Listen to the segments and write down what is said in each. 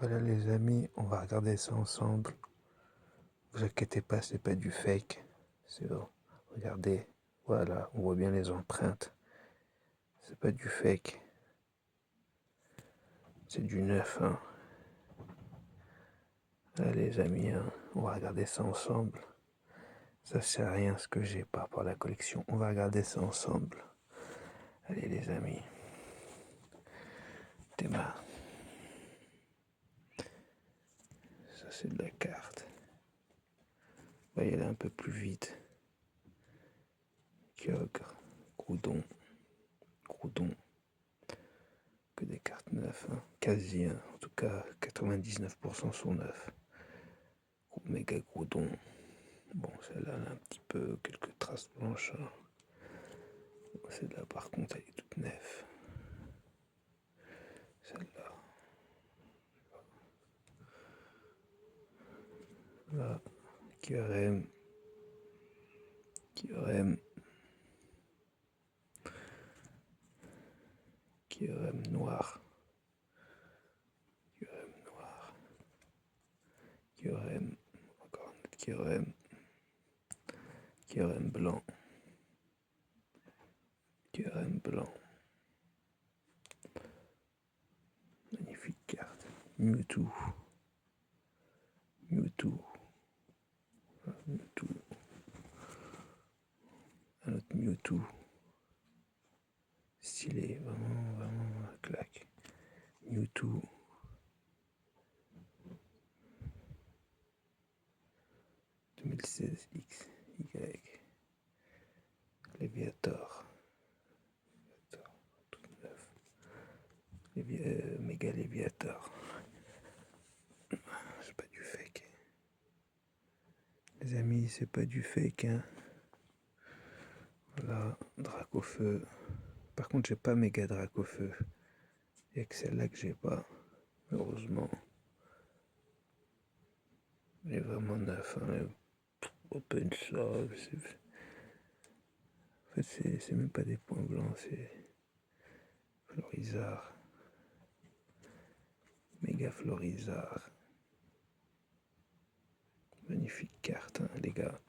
Voilà les amis, on va regarder ça ensemble. Vous inquiétez pas, c'est pas du fake. C'est bon. Regardez, voilà, on voit bien les empreintes. C'est pas du fake. C'est du neuf, hein. Là les amis, hein, on va regarder ça ensemble. Ça sert à rien ce que j'ai par rapport à la collection. On va regarder ça ensemble. Allez les amis. Démarre. Ça c'est de la carte. On va y aller un peu plus vite. Kyogre, Groudon, Groudon. Que des cartes neuves, hein. Quasi, hein. En tout cas 99% sont neufs. Méga Groudon. Bon, celle-là, elle a un petit peu quelques traces blanches, hein. Celle-là, par contre, elle est toute neuve. Celle-là. Là, Kyurem. Kyurem. Kyurem noir. Kyurem noir. Kyurem. Encore un autre Kyurem. Kyurem blanc. Kyurem blanc. Magnifique carte. Mewtwo. Mewtwo. Mewtwo. Un autre Mewtwo. Stylé, vraiment, vraiment, claque. Mewtwo. X, Y. Léviator. Tout neuf. Méga Léviator. C'est pas du fake. Les amis, c'est pas du fake, hein. Voilà, Dracofeu. Par contre, j'ai pas méga Dracofeu. Il y a que celle-là que j'ai pas. Heureusement. Elle est vraiment neuf, hein. Open ça. En fait, c'est même pas des points blancs, c'est Florizard. Méga Florizard. Magnifique carte, hein, les gars.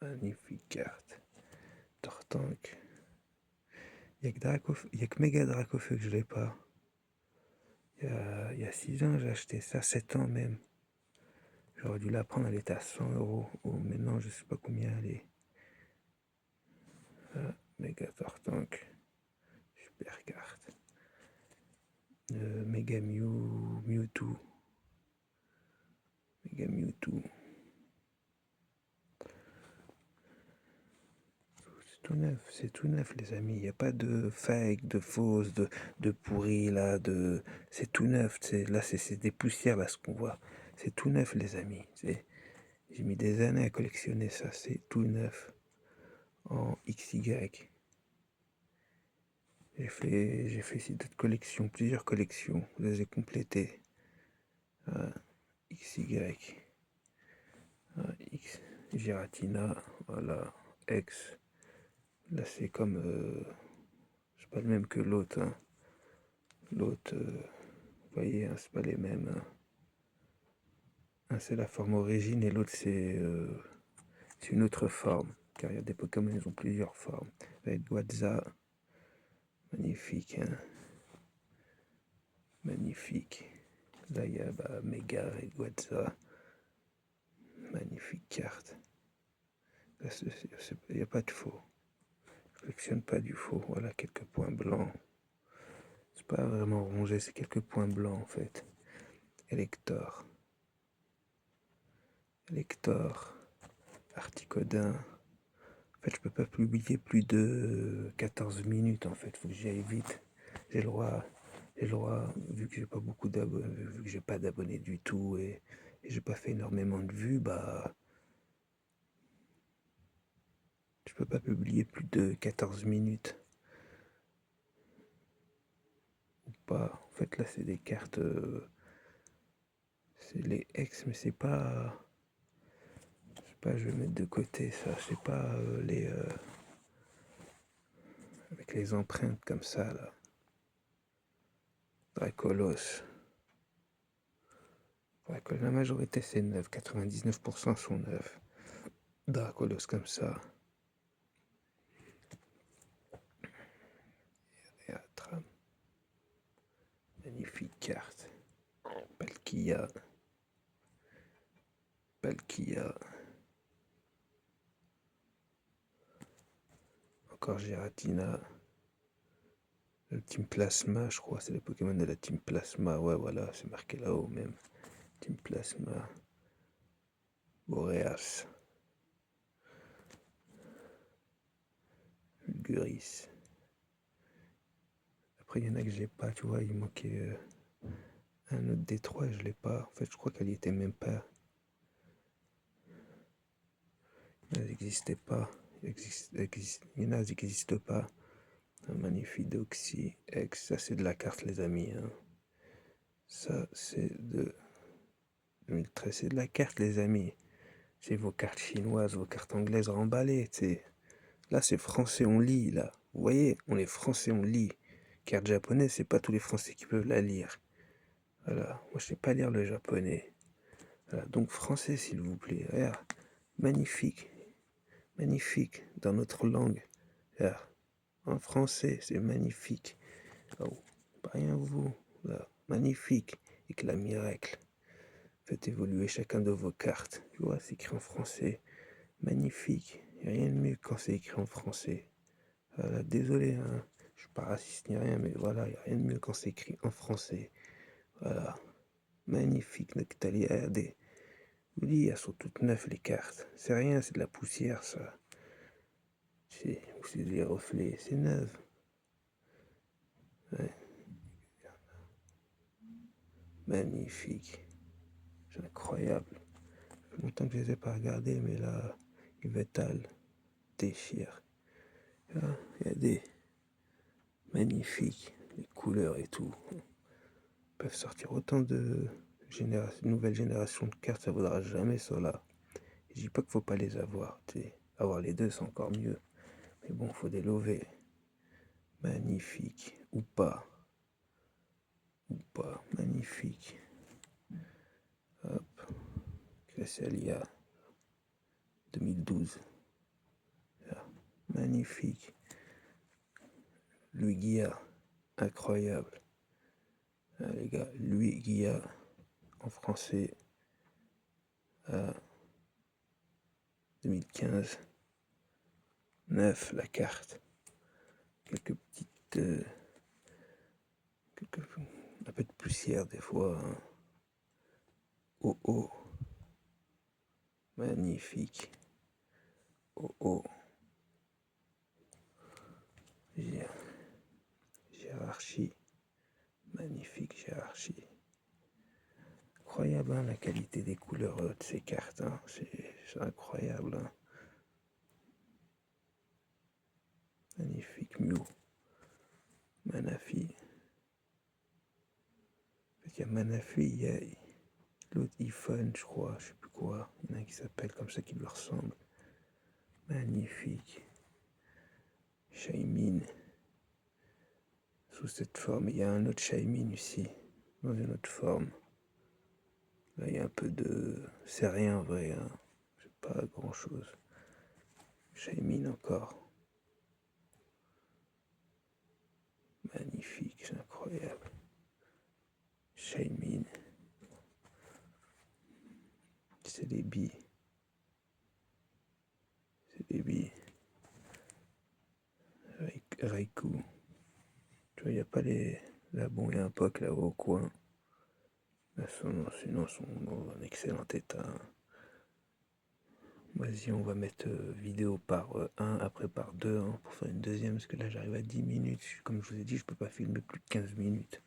Magnifique carte. Tortank. Il y a que Méga Dracofeu que je l'ai pas. Il y a 6 ans, j'ai acheté ça, 7 ans même. J'aurais dû la prendre, elle était à 100 €. Oh, maintenant, je sais pas combien elle est. Méga Tortank. Super carte. Méga Mewtwo. Méga Mewtwo. C'est tout neuf les amis, il n'y a pas de fake, de fausse, de pourri là, c'est tout neuf, là c'est des poussières là ce qu'on voit, c'est tout neuf les amis, j'ai mis des années à collectionner ça, c'est tout neuf, en XY. J'ai fait ici d'autres collections, plusieurs collections, je les ai complétées. XY, X, Giratina, voilà, X. Là c'est comme, c'est pas le même que l'autre, hein. L'autre, vous voyez, hein, c'est pas les mêmes, hein. Un c'est la forme origine et l'autre c'est une autre forme. Car il y a des Pokémon, ils ont plusieurs formes. Rayquaza, magnifique, hein. Magnifique. Là il y a Mega Rayquaza. Magnifique carte. Là il n'y a pas de faux. Je collectionne pas du faux. Voilà quelques points blancs. C'est pas vraiment rongé, c'est quelques points blancs en fait. Elector. Elector. Articodin. En fait, je peux pas publier plus de 14 minutes, en fait, faut que j'y aille vite. J'ai le droit, vu que j'ai pas beaucoup d'abonnés, vu que j'ai pas d'abonnés du tout et j'ai pas fait énormément de vues, je peux pas publier plus de 14 minutes. Ou pas. En fait, là, c'est des cartes, c'est les ex, mais c'est pas, je vais mettre de côté ça, c'est pas avec les empreintes comme ça, là. Dracolos. La majorité c'est neuf, 99% sont neufs. Dracolos comme ça. Théâtre. Magnifique carte. Palkia. Encore Giratina. Le Team Plasma, je crois, c'est le Pokémon de la Team Plasma. Ouais, voilà, c'est marqué là-haut même. Team Plasma. Boreas. Guris. Après, il y en a que j'ai pas, tu vois, il manquait un autre des trois et je l'ai pas. En fait, je crois qu'elle y était même pas. Elle n'existait pas. Il y en a qui n'existent pas. Un magnifique Doxy X, ça c'est de la carte, les amis. Hein. Ça c'est de 2013, c'est de la carte, les amis. C'est vos cartes chinoises, vos cartes anglaises remballées, tu sais. Là, c'est français, on lit, là. Vous voyez, on est français, on lit. Carte japonaise, c'est pas tous les Français qui peuvent la lire. Voilà, moi je sais pas lire le japonais. Voilà, donc français, s'il vous plaît. Regarde, magnifique, magnifique, dans notre langue. Regarde, en français, c'est magnifique. Oh, pas rien vous, là, magnifique. Éclat miracle. Faites évoluer chacun de vos cartes. Tu vois, c'est écrit en français. Magnifique. Il n'y a rien de mieux quand c'est écrit en français. Voilà, désolé, hein, je suis pas raciste ni rien, mais voilà, il n'y a rien de mieux quand c'est écrit en français. Voilà. Magnifique, Noctalia. Regardez. Je vous dis, elles sont toutes neuves les cartes. C'est rien, c'est de la poussière, ça. C'est des reflets, c'est neuf. Ouais. Magnifique. C'est incroyable. Ça fait longtemps que je les ai pas regardés, mais là, Yvetal déchire. Regardez. Magnifique. Les couleurs et tout. Ils peuvent sortir autant de nouvelles générations de cartes, ça vaudra jamais cela. Je dis pas qu'il faut pas les avoir. Avoir les deux, c'est encore mieux. Mais bon, faut des lovés. Magnifique. Ou pas. Magnifique. Hop. Cresselia 2012. Là. Magnifique. Luigia. Incroyable. Ah, les gars, Luigia en français. 2015. 9 la carte. Quelques petites. Un peu de poussière des fois. Hein. Oh oh. Magnifique. Oh oh. Hiérarchie. Magnifique hiérarchie. Incroyable hein, la qualité des couleurs de ces cartes. Hein. C'est incroyable. Hein. Magnifique Mew. Manafi. Il y a Manafi, il y a l'autre iPhone, je crois, je sais plus quoi. Il y en a un qui s'appelle comme ça qui lui ressemble. Magnifique. Shaymin. Sous cette forme, il y a un autre Shaymin ici, dans une autre forme. Là, il y a un peu de. C'est rien en vrai, hein. C'est pas grand chose. Shaymin encore. Magnifique, c'est incroyable. Shaymin. C'est des billes. Raikou. Tu vois, il n'y a pas les. Là, bon, il y a un POC là-haut au coin. Là, sinon, ils sont dans un excellent état. Vas-y, on va mettre vidéo par 1, après par 2, hein, pour faire une deuxième, parce que là, j'arrive à 10 minutes. Comme je vous ai dit, je peux pas filmer plus de 15 minutes.